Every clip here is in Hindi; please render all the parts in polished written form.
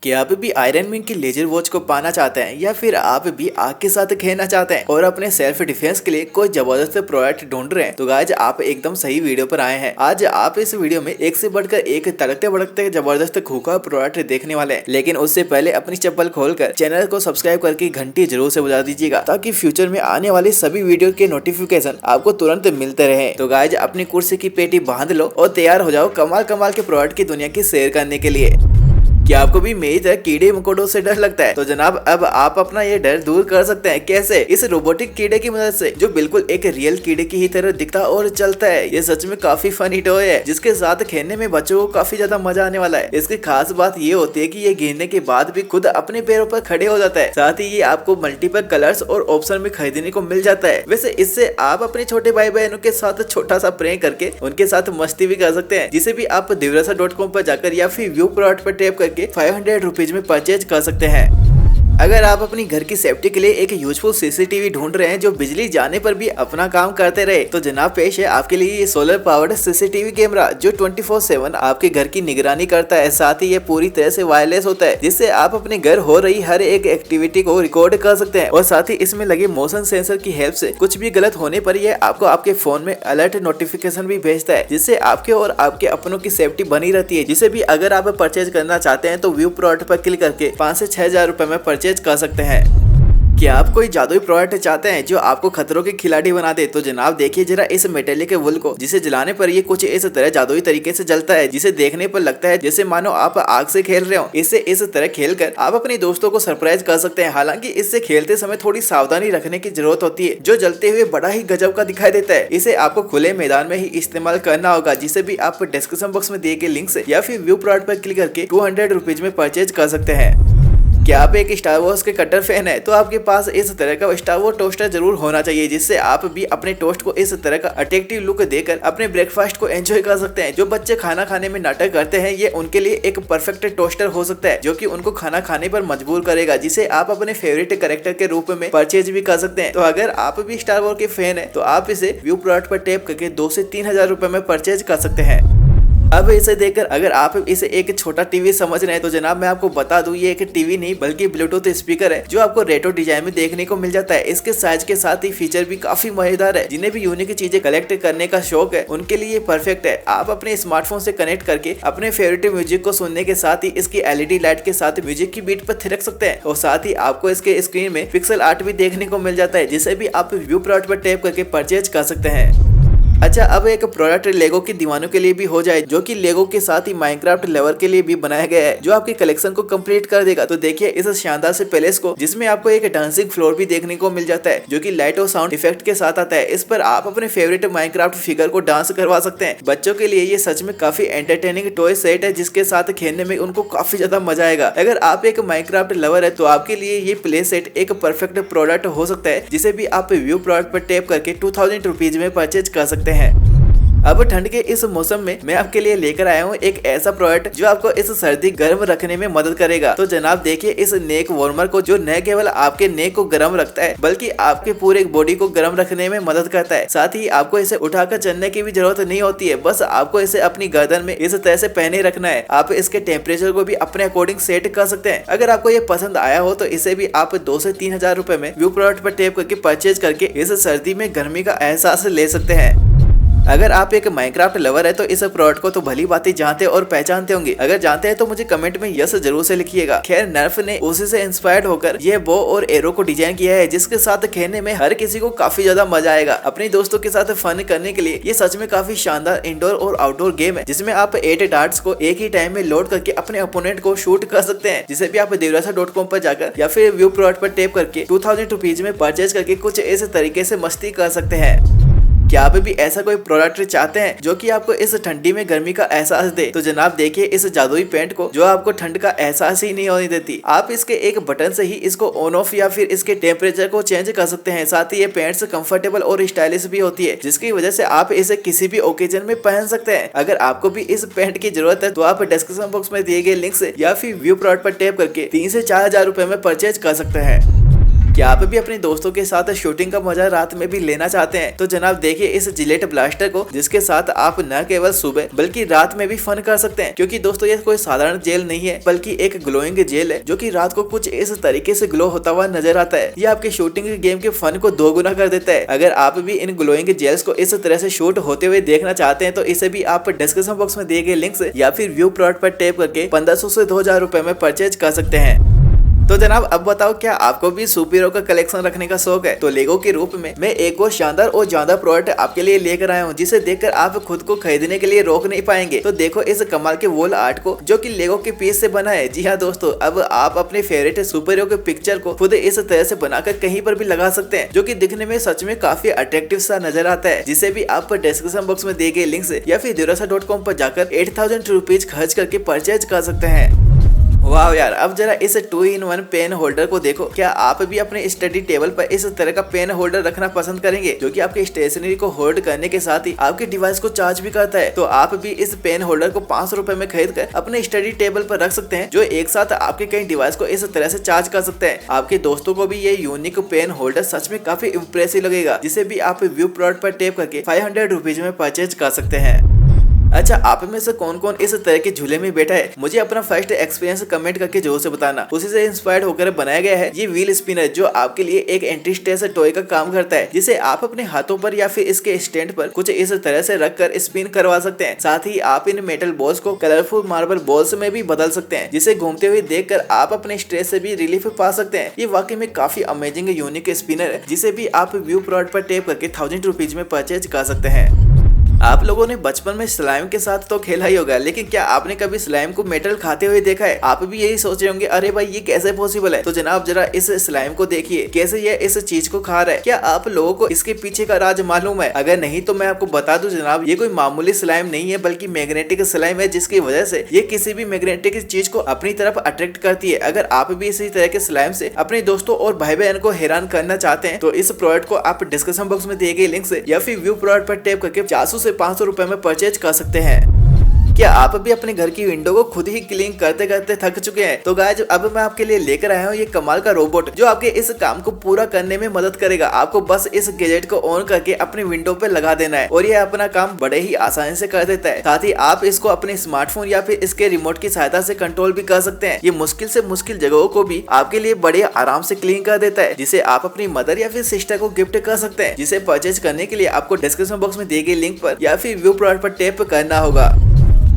क्या आप भी आयरन मैन की लेजर वॉच को पाना चाहते हैं या फिर आप भी आग के साथ खेलना चाहते हैं और अपने सेल्फ डिफेंस के लिए कोई जबरदस्त प्रोडक्ट ढूंढ रहे हैं? तो गाइस आप एकदम सही वीडियो पर आए हैं। आज आप इस वीडियो में एक से बढ़कर एक तड़कते भड़कते जबरदस्त खूका प्रोडक्ट देखने वाले हैं। लेकिन उससे पहले अपनी चप्पल खोलकर चैनल को सब्सक्राइब करके घंटी जरूर से बजा दीजिएगा ताकि फ्यूचर में आने वाली सभी वीडियो के नोटिफिकेशन आपको तुरंत मिलते रहे। तो गाइस अपनी कुर्सी की पेटी बांध लो और तैयार हो जाओ कमाल कमाल के प्रोडक्ट की दुनिया की शेयर करने के लिए। क्या आपको भी मेरी तरह कीड़े मकोड़ों से डर लगता है? तो जनाब अब आप अपना ये डर दूर कर सकते हैं। कैसे? इस रोबोटिक कीड़े की मदद से जो बिल्कुल एक रियल कीड़े की ही तरह दिखता और चलता है। ये सच में काफी फनी टॉय है जिसके साथ खेलने में बच्चों को काफी ज्यादा मजा आने वाला है। इसकी खास बात ये होती है कि ये गिरने के बाद भी खुद अपने पैरों पर खड़े हो जाता है। साथ ही ये आपको मल्टीपल कलर्स और ऑप्शन में खरीदने को मिल जाता है। वैसे इससे आप अपने छोटे भाई बहनों के साथ छोटा सा प्रैंक करके उनके साथ मस्ती भी कर सकते हैं, जिसे भी आप divrasa.com पर जाकर या फिर व्यू प्रोडक्ट पर टैप करके 500 रुपीज में परचेज कर सकते हैं। अगर आप अपनी घर की सेफ्टी के लिए एक यूजफुल सीसीटीवी ढूंढ रहे हैं जो बिजली जाने पर भी अपना काम करते रहे, तो जनाब पेश है आपके लिए ये सोलर पावर्ड सीसीटीवी कैमरा जो 24/7 आपके घर की निगरानी करता है। साथ ही ये पूरी तरह से वायरलेस होता है जिससे आप अपने घर हो रही हर एक एक्टिविटी को रिकॉर्ड कर सकते हैं। और साथ ही इसमें लगे मोशन सेंसर की हेल्प से कुछ भी गलत होने पर ये आपको आपके फोन में अलर्ट नोटिफिकेशन भी भेजता है, जिससे आपके और आपके अपनों की सेफ्टी बनी रहती है। जिसे भी अगर आप परचेज करना चाहते हैं तो व्यू प्रोडक्ट पर क्लिक करके 5 से 6 हजार रुपए में परचेज कर सकते हैं। क्या आप कोई जादुई प्रोडक्ट चाहते हैं जो आपको खतरों के खिलाड़ी बना दे? तो जनाब देखिए जरा इस मेटेलिक वुल को, जिसे जलाने पर ये कुछ इस तरह जादुई तरीके से जलता है जिसे देखने पर लगता है जैसे मानो आप आग से खेल रहे हो। इससे इस तरह खेलकर आप अपने दोस्तों को सरप्राइज कर सकते हैं। हालांकि इससे खेलते समय थोड़ी सावधानी रखने की जरूरत होती है। जो जलते हुए बड़ा ही गजब का दिखाई देता है। इसे आपको खुले मैदान में ही इस्तेमाल करना होगा, जिसे भी आप डिस्क्रिप्शन बॉक्स में दिए गए लिंक से या फिर व्यू प्रोडक्ट पर क्लिक करके 200 रुपीज में परचेज कर सकते हैं। क्या आप एक स्टार वॉर्स के कट्टर फैन है? तो आपके पास इस तरह का स्टार वॉर टोस्टर जरूर होना चाहिए, जिससे आप भी अपने टोस्ट को इस तरह का अट्रैक्टिव लुक देकर अपने ब्रेकफास्ट को एंजॉय कर सकते हैं। जो बच्चे खाना खाने में नाटक करते हैं ये उनके लिए एक परफेक्ट टोस्टर हो सकता है जो कि उनको खाना खाने पर मजबूर करेगा, जिसे आप अपने फेवरेट कैरेक्टर के रूप में परचेज भी कर सकते हैं। तो अगर आप भी स्टार वॉर के फैन है तो आप इसे व्यू प्रोडक्ट पर टैप करके 2 से 3 हजार रुपए में परचेज कर सकते हैं। अब इसे देखकर अगर आप इसे एक छोटा टीवी समझ रहे हैं तो जनाब मैं आपको बता दूं ये एक टीवी नहीं बल्कि ब्लूटूथ स्पीकर है जो आपको रेट्रो डिजाइन में देखने को मिल जाता है। इसके साइज के साथ ही फीचर भी काफी मजेदार है। जिन्हें भी यूनिक चीजें कलेक्ट करने का शौक है उनके लिए परफेक्ट है। आप अपने स्मार्टफोन से कनेक्ट करके अपने फेवरेट म्यूजिक को सुनने के साथ ही इसकी LED लाइट के साथ म्यूजिक की बीट पर थिरक सकते हैं। और साथ ही आपको इसके स्क्रीन में पिक्सल आर्ट भी देखने को मिल जाता है, जिसे भी आप व्यू प्रोडक्ट पर टैप करके परचेज कर सकते हैं। अच्छा, अब एक प्रोडक्ट लेगो के दीवानों के लिए भी हो जाए जो कि लेगो के साथ ही माइनक्राफ्ट लवर के लिए भी बनाया गया है, जो आपके कलेक्शन को कंप्लीट कर देगा। तो देखिए इस शानदार से पैलेस को, जिसमें आपको एक डांसिंग फ्लोर भी देखने को मिल जाता है जो कि लाइट और साउंड इफेक्ट के साथ आता है। इस पर आप अपने फेवरेट माइनक्राफ्ट फिगर को डांस करवा सकते हैं। बच्चों के लिए ये सच में काफी एंटरटेनिंग टॉय सेट है जिसके साथ खेलने में उनको काफी ज्यादा मजा आएगा। अगर आप एक माइनक्राफ्ट लवर है तो आपके लिए ये प्ले सेट एक परफेक्ट प्रोडक्ट हो सकता है, जिसे भी आप व्यू प्रोडक्ट पर टैप करके 2000 रुपीज में परचेज कर सकते हैं। अब ठंड के इस मौसम में मैं आपके लिए लेकर आया हूँ एक ऐसा प्रोडक्ट जो आपको इस सर्दी गर्म रखने में मदद करेगा। तो जनाब देखिए इस नेक वार्मर को, जो न केवल आपके नेक को गर्म रखता है बल्कि आपके पूरे बॉडी को गर्म रखने में मदद करता है। साथ ही आपको इसे उठाकर चलने की भी जरूरत नहीं होती है, बस आपको इसे अपनी गर्दन में इस तरह से पहने रखना है। आप इसके टेम्परेचर को भी अपने अकॉर्डिंग सेट कर सकते हैं। अगर आपको ये पसंद आया हो तो इसे भी आप 2 से 3 हजार रुपए में व्यू प्रोडक्ट पर टैप करके परचेज करके इस सर्दी में गर्मी का एहसास ले सकते हैं। अगर आप एक माइनक्राफ्ट लवर है तो इस प्रोडक्ट को तो भली बात जानते और पहचानते होंगे। अगर जानते हैं तो मुझे कमेंट में यस जरूर से लिखिएगा। खैर नर्फ ने उसी से इंस्पायर्ड होकर ये बो और एरो को डिजाइन किया है, जिसके साथ खेलने में हर किसी को काफी ज्यादा मजा आएगा। अपने दोस्तों के साथ फन करने के लिए ये सच में काफी शानदार इंडोर और आउटडोर गेम है, जिसमें आप 8 डार्ट्स को एक ही टाइम में लोड करके अपने ओपोनेंट को शूट कर सकते हैं। जिसे भी आप divrasa.com पर जाकर या फिर व्यू प्रोडक्ट पर टैप करके 2000 रुपीज में परचेज करके कुछ इस तरीके से मस्ती कर सकते हैं। क्या आप भी ऐसा कोई प्रोडक्ट चाहते हैं जो कि आपको इस ठंडी में गर्मी का एहसास दे? तो जनाब देखिए इस जादुई पेंट को, जो आपको ठंड का एहसास ही नहीं होने देती। आप इसके एक बटन से ही इसको ऑन ऑफ या फिर इसके टेम्परेचर को चेंज कर सकते हैं। साथ ही ये पेंट्स कंफर्टेबल और स्टाइलिश भी होती है, जिसकी वजह से आप इसे किसी भी ओकेजन में पहन सकते हैं। अगर आपको भी इस पेंट की जरूरत है तो आप डिस्क्रिप्शन बॉक्स में दिए गए लिंक से या फिर व्यू प्रोडक्ट पर टैप करके 3 से 4 हजार रुपए में परचेज कर सकते हैं। क्या आप भी अपने दोस्तों के साथ शूटिंग का मजा रात में भी लेना चाहते हैं? तो जनाब देखिए इस जिलेट ब्लास्टर को, जिसके साथ आप न केवल सुबह बल्कि रात में भी फन कर सकते हैं। क्योंकि दोस्तों ये कोई साधारण जेल नहीं है, बल्कि एक ग्लोइंग जेल है जो कि रात को कुछ इस तरीके से ग्लो होता हुआ नजर आता है। ये आपके शूटिंग गेम के फन को दोगुना कर देता है। अगर आप भी इन ग्लोइंग जेल्स को इस तरह से शूट होते हुए देखना चाहते हैं तो इसे भी आप डिस्क्रिप्शन बॉक्स में दिए गए लिंक से या फिर व्यू प्लॉट पर टैप करके 1500 से 2000 रुपए में परचेज कर सकते हैं। तो जनाब अब बताओ, क्या आपको भी सुपर हीरो का कलेक्शन रखने का शौक है? तो लेगो के रूप में मैं एक और शानदार और ज्यादा प्रोडक्ट आपके लिए लेकर आया हूँ, जिसे देखकर आप खुद को खरीदने के लिए रोक नहीं पाएंगे। तो देखो इस कमाल के वॉल आर्ट को, जो कि लेगो के पीस से बना है। जी हाँ दोस्तों, अब आप अपने फेवरेट सुपर हीरो के पिक्चर को खुद इस तरह से बनाकर कहीं पर भी लगा सकते हैं, जो कि दिखने में सच में काफी अट्रैक्टिव सा नजर आता है। जिसे भी आप डिस्क्रिप्शन बॉक्स में दिए गए लिंक से या फिर durasa.com पर जाकर 8000 रुपीज खर्च करके परचेज कर सकते हैं। वाह यार, अब जरा इस 2-in-1 पेन होल्डर को देखो। क्या आप भी अपने स्टडी टेबल पर इस तरह का पेन होल्डर रखना पसंद करेंगे, जो कि आपके स्टेशनरी को होल्ड करने के साथ ही आपके डिवाइस को चार्ज भी करता है? तो आप भी इस पेन होल्डर को 500 रुपए में खरीद कर अपने स्टडी टेबल पर रख सकते हैं, जो एक साथ आपके कई डिवाइस को इस तरह से चार्ज कर सकते हैं। आपके दोस्तों को भी ये यूनिक पेन होल्डर सच में काफी इम्प्रेसिव लगेगा, जिसे भी आप व्यू प्लॉट पर टैप करके 500 रुपीज में परचेज कर सकते हैं। अच्छा, आप में से कौन कौन इस तरह के झूले में बैठा है? मुझे अपना फर्स्ट एक्सपीरियंस कमेंट करके जरूर से बताना। उसी से इंस्पायर्ड होकर बनाया गया है ये व्हील स्पिनर, जो आपके लिए एक एंटी स्ट्रेस टॉय का काम करता है, जिसे आप अपने हाथों पर या फिर इसके स्टैंड पर कुछ इस तरह से रखकर स्पिन करवा सकते हैं। साथ ही आप इन मेटल बॉल्स को कलरफुल मार्बल बॉल्स में भी बदल सकते हैं, जिसे घूमते हुए देखकर आप अपने स्ट्रेस से भी रिलीफ पा सकते हैं। ये वाकई में काफी अमेजिंग यूनिक स्पिनर है, जिसे भी आप व्यू प्लॉट पर टैप करके 1000 रुपीज में परचेज कर सकते हैं। आप लोगों ने बचपन में स्लाइम के साथ तो खेला ही होगा, लेकिन क्या आपने कभी स्लाइम को मेटल खाते हुए देखा है? आप भी यही सोच रहे होंगे, अरे भाई ये कैसे पॉसिबल है? तो जनाब जरा इस स्लाइम को देखिए, कैसे ये इस चीज को खा रहा है। क्या आप लोगों को इसके पीछे का राज मालूम है? अगर नहीं तो मैं आपको बता दूं जनाब, ये कोई मामूली स्लाइम नहीं है, बल्कि मैग्नेटिक स्लाइम है, जिसकी वजह से ये किसी भी मैग्नेटिक चीज को अपनी तरफ अट्रैक्ट करती है। अगर आप भी इसी तरह के स्लाइम से अपने दोस्तों और भाई बहन को हैरान करना चाहते हैं, तो इस प्रोडक्ट को आप डिस्क्रिप्शन बॉक्स में दिए गए लिंक से या फिर व्यू प्रोडक्ट पर टैप करके 400 से 500 रुपए में परचेज कर सकते हैं। क्या आप भी अपने घर की विंडो को खुद ही क्लीन करते करते थक चुके हैं? तो गाइस अब मैं आपके लिए लेकर आया हूँ ये कमाल का रोबोट, जो आपके इस काम को पूरा करने में मदद करेगा। आपको बस इस गैजेट को ऑन करके अपनी विंडो पे लगा देना है और ये अपना काम बड़े ही आसानी से कर देता है। साथ ही आप इसको अपने स्मार्टफोन या फिर इसके रिमोट की सहायता से कंट्रोल भी कर सकते हैं। ये मुश्किल से मुश्किल जगहों को भी आपके लिए बड़े आराम से क्लीन कर देता है, जिसे आप अपनी मदर या फिर सिस्टर को गिफ्ट कर सकते हैं। जिसे परचेज करने के लिए आपको डिस्क्रिप्शन बॉक्स में दिए गए लिंक पर या फिर व्यू प्रोडक्ट पर टैप करना होगा।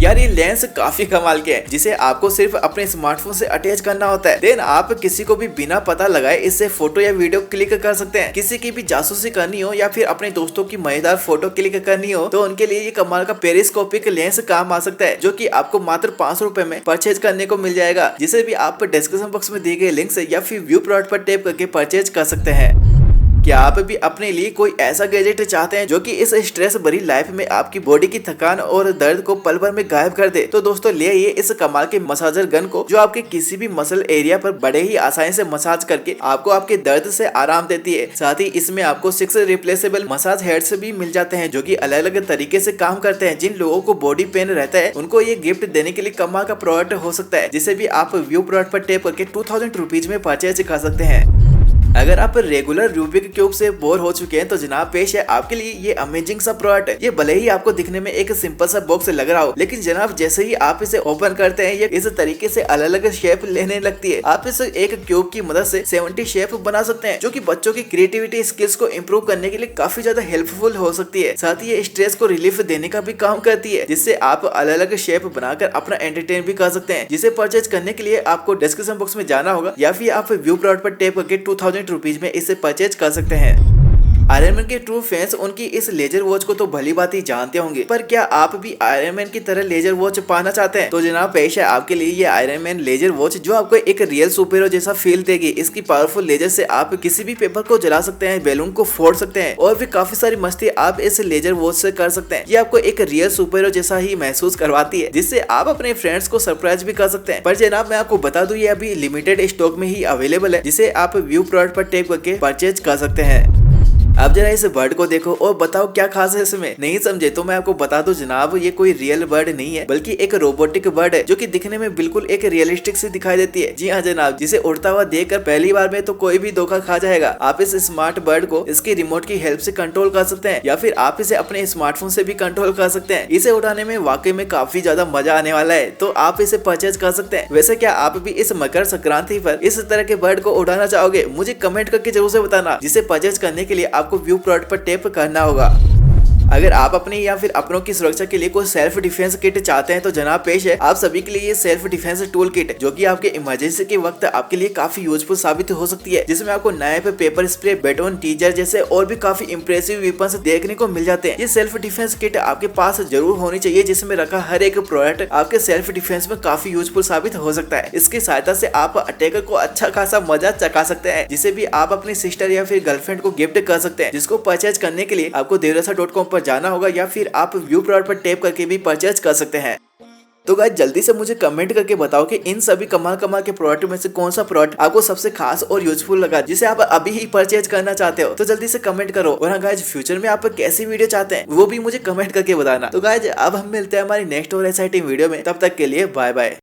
यार ये लेंस काफी कमाल के है, जिसे आपको सिर्फ अपने स्मार्टफोन से अटैच करना होता है। देन आप किसी को भी बिना पता लगाए इससे फोटो या वीडियो क्लिक कर सकते हैं। किसी की भी जासूसी करनी हो या फिर अपने दोस्तों की मजेदार फोटो क्लिक करनी हो, तो उनके लिए ये कमाल का पेरिस्कोपिक लेंस काम आ सकता है, जो कि आपको मात्र 500 रुपए में परचेज करने को मिल जाएगा। जिसे भी आप डिस्क्रिप्शन बॉक्स में दिए गए लिंक से या फिर व्यू प्रोडक्ट पर टैप करके परचेज कर सकते हैं। क्या आप भी अपने लिए कोई ऐसा गैजेट चाहते हैं जो कि इस स्ट्रेस भरी लाइफ में आपकी बॉडी की थकान और दर्द को पल भर में गायब कर दे? तो दोस्तों ले आइए इस कमाल के मसाजर गन को, जो आपके किसी भी मसल एरिया पर बड़े ही आसानी से मसाज करके आपको आपके दर्द से आराम देती है। साथ ही इसमें आपको 6 रिप्लेसेबल मसाज हेड्स भी मिल जाते हैं, जो कि अलग अलग तरीके से काम करते हैं। जिन लोगों को बॉडी पेन रहता है उनको ये गिफ्ट देने के लिए कमाल का प्रोडक्ट हो सकता है, जिसे भी आप व्यू प्रोडक्ट पर टैप करके 2000 रुपीज में परचेज कर सकते हैं। अगर आप रेगुलर रूबिक क्यूब से बोर हो चुके हैं, तो जनाब पेश है आपके लिए ये अमेजिंग सा प्रोडक्ट है। ये भले ही आपको दिखने में एक सिंपल सा बॉक्स लग रहा हो, लेकिन जनाब जैसे ही आप इसे ओपन करते हैं, ये इस तरीके से अलग अलग शेप लेने लगती है। आप इस एक क्यूब की मदद से 70 शेप बना सकते हैं, जो कि बच्चों की क्रिएटिविटी स्किल्स को इम्प्रूव करने के लिए काफी ज्यादा हेल्पफुल हो सकती है। साथ ही ये स्ट्रेस को रिलीफ देने का भी काम करती है, जिससे आप अलग अलग शेप बनाकर अपना एंटरटेन भी कर सकते हैं। जिसे परचेज करने के लिए आपको डिस्क्रिप्शन बॉक्स में जाना होगा या फिर आप व्यू प्रोडक्ट पर टैप करके 2000 रुपीज में इसे परचेज कर सकते हैं। आयरन मैन के ट्रू फैंस उनकी इस लेजर वॉच को तो भली बात ही जानते होंगे, पर क्या आप भी आयरन मैन की तरह लेजर वॉच पाना चाहते हैं? तो जनाब पेश है आपके लिए ये आयरन मैन लेजर वॉच, जो आपको एक रियल सुपर हीरो जैसा फील देगी। इसकी पावरफुल लेजर से आप किसी भी पेपर को जला सकते हैं, बैलून को फोड़ सकते हैं और भी काफी सारी मस्ती आप इस लेजर वॉच से कर सकते हैं। ये आपको एक रियल सुपर हीरो जैसा ही महसूस करवाती है, जिससे आप अपने फ्रेंड्स को सरप्राइज भी कर सकते हैं। पर जनाब मैं आपको बता दूं, ये अभी लिमिटेड स्टॉक में ही अवेलेबल है, जिसे आप व्यू प्रोडक्ट पर टैप करके परचेज कर सकते हैं। आप जरा इस बर्ड को देखो और बताओ क्या खास है इसमें। नहीं समझे तो मैं आपको बता दूं जनाब, ये कोई रियल बर्ड नहीं है बल्कि एक रोबोटिक बर्ड है जो कि दिखने में बिल्कुल एक रियलिस्टिक सी दिखाई देती है। जी हाँ जनाब, जिसे उड़ता हुआ देखकर पहली बार में तो कोई भी धोखा खा जाएगा। आप इस स्मार्ट बर्ड को इसकी रिमोट की हेल्प से कंट्रोल कर सकते हैं या फिर आप इसे अपने स्मार्टफोन से भी कंट्रोल कर सकते हैं। इसे उड़ाने में वाकई में काफी ज्यादा मजा आने वाला है, तो आप इसे परचेज कर सकते हैं। वैसे क्या आप भी इस मकर संक्रांति पर इस तरह के बर्ड को उड़ाना चाहोगे? मुझे कमेंट करके जरूर से बताना। जिसे परचेज करने के लिए आपको व्यू प्रोडक्ट पर टैप करना होगा। अगर आप अपनी या फिर अपनों की सुरक्षा के लिए कोई सेल्फ डिफेंस किट चाहते हैं तो जनाब पेश है आप सभी के लिए ये सेल्फ डिफेंस टूल किट, जो कि आपके इमरजेंसी के वक्त आपके लिए काफी यूजफुल साबित हो सकती है। जिसमें आपको knife, pepper spray, baton, taser जैसे और भी काफी इंप्रेसिव वेपन्स देखने को मिल जाते हैं। ये सेल्फ डिफेंस किट आपके पास जरूर होनी चाहिए, जिसमें रखा हर एक प्रोडक्ट आपके सेल्फ डिफेंस में काफी यूजफुल साबित हो सकता है। इसकी सहायता से आप अटैकर को अच्छा खासा मजा चखा सकते हैं, जिसे भी आप अपनी सिस्टर या फिर गर्लफ्रेंड को गिफ्ट कर सकते हैं। जिसको परचेज करने के लिए आपको devrasa.com पर जाना होगा या फिर आप व्यू प्रोडक्ट पर टैप करके भी परचेज कर सकते हैं। तो गाइस जल्दी से मुझे कमेंट करके बताओ कि इन सभी कमाल के प्रोडक्ट में से कौन सा प्रोडक्ट आपको सबसे खास और यूजफुल लगा, जिसे आप अभी ही परचेज करना चाहते हो। तो जल्दी से कमेंट करो। और हाँ गाइस, फ्यूचर में आप कैसी वीडियो चाहते हैं वो भी मुझे कमेंट करके बताना। तो गाइस अब हम मिलते हैं हमारी नेक्स्ट और एक्साइटिंग वीडियो में। तब तक के लिए बाय बाय।